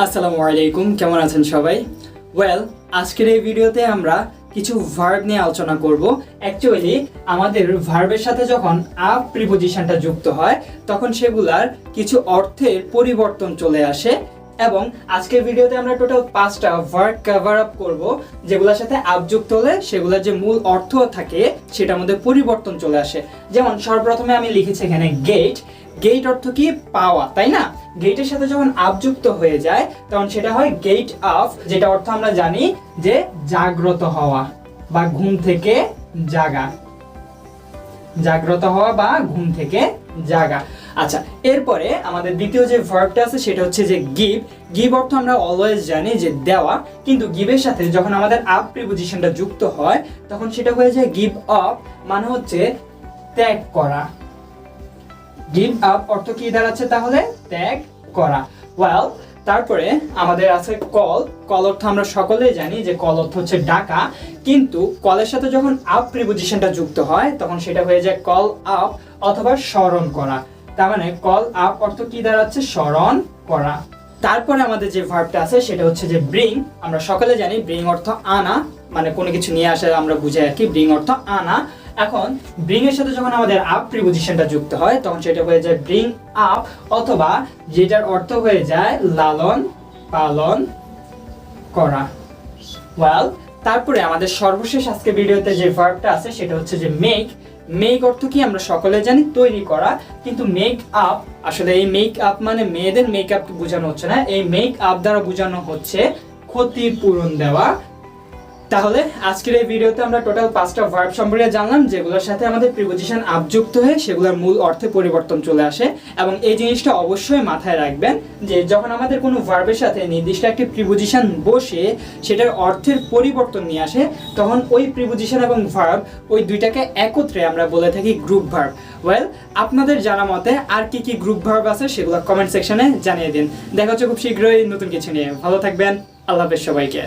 আসসালামু আলাইকুম, কেমন আছেন সবাই? আজকের এই ভিডিওতে আমরা কিছু ভার্ব নিয়ে আলোচনা করব। অ্যাকচুয়ালি আমাদের ভার্বের সাথে যখন আপ প্রিপোজিশনটা যুক্ত হয় তখন সেগুলার কিছু অর্থের পরিবর্তন চলে আসে এবং আজকের ভিডিওতে আমরা টোটাল 5টা ভার্ব কভার আপ করব যেগুলোর সাথে আপ যুক্ত হলে সেগুলোর যে মূল অর্থ থাকে সেটার মধ্যে পরিবর্তন চলে আসে। যেমন সর্বপ্রথমে আমি লিখেছি এখানে গেট। গেট অর্থ কি? পাওয়া, তাই না? গেটের সাথে যখন আপ যুক্ত হয়ে যায় তখন সেটা হয় গেট আপ, যেটা অর্থ আমরা জানি যে জাগ্রত হওয়া বা ঘুম থেকে জাগা। জাগ্রত হওয়া বা ঘুম থেকে জাগা। আচ্ছা, এরপরে আমাদের দ্বিতীয় যে ভার্বটা আছে সেটা হচ্ছে যে গিভ। গিভ অর্থ আমরা অলওয়েজ জানি যে দেওয়া, কিন্তু গিভের সাথে যখন আমাদের আপ প্রিপোজিশনটা যুক্ত হয় তখন সেটা হয়ে যায় গিভ আপ, মানে হচ্ছে ত্যাগ করা। গিভ আপ অর্থ কি দাঁড়াচ্ছে তাহলে? ত্যাগ করা। তারপরে আমাদের আছে কল। কল অর্থ আমরা সকলেই জানি যে কল অর্থ হচ্ছে ডাকা, কিন্তু কলের সাথে যখন আপ প্রিপোজিশনটা যুক্ত হয় তখন সেটা হয়ে যায় কল আপ অথবা স্মরণ করা। তার মানে কল আপ অর্থ কি দাঁড়াচ্ছে? স্মরণ করা। তারপরে আমাদের যে ভার্বটা আছে সেটা হচ্ছে যে ব্রিং। আমরা সকলে জানি ব্রিং অর্থ আনা, মানে কোনো কিছু নিয়ে আসা আমরা বুঝাই আর কি। ব্রিং অর্থ আনা। এখন ব্রিং এর সাথে যখন আমাদের আপ প্রিপোজিশনটা যুক্ত হয় তখন সেটা হয়ে যায় ব্রিং আপ, অথবা যেটার অর্থ হয়ে যায় লালন পালন করা। তারপরে আমাদের সর্বশেষ আজকে ভিডিওতে যে ভার্বটা আছে সেটা হচ্ছে যে মেক। মেক অর্থ কি? আমরা সকলে জানি তৈরি করা, কিন্তু মেক আপ, আসলে এই মেক আপ মানে মেয়েদের মেকআপ বোঝানো হচ্ছে না, এই মেক আপ দ্বারা বোঝানো হচ্ছে ক্ষতিপূরণ দেওয়া। তাহলে আজকের এই ভিডিওতে আমরা টোটাল 5টা ভার্ব সম্পর্কে জানলাম যেগুলোর সাথে আমাদের প্রিপোজিশন আপ যুক্ত হয়ে সেগুলোর মূল অর্থে পরিবর্তন চলে আসে। এবং এই জিনিসটা অবশ্যই মাথায় রাখবেন যে যখন আমাদের কোনো ভার্বের সাথে নির্দিষ্ট একটি প্রিপোজিশন বসে সেটার অর্থের পরিবর্তন নিয়ে আসে তখন ওই প্রিপোজিশন এবং ভার্ব ওই দুইটাকে একত্রে আমরা বলে থাকি গ্রুপ ভার্ব। আপনাদের জানা মতে আর কি কি গ্রুপ ভার্ব আছে সেগুলো কমেন্ট সেকশনে জানিয়ে দিন। দেখা হচ্ছে খুব শীঘ্রই নতুন কিছু নিয়ে। ভালো থাকবেন। আল্লাহ হাফেজ সবাইকে।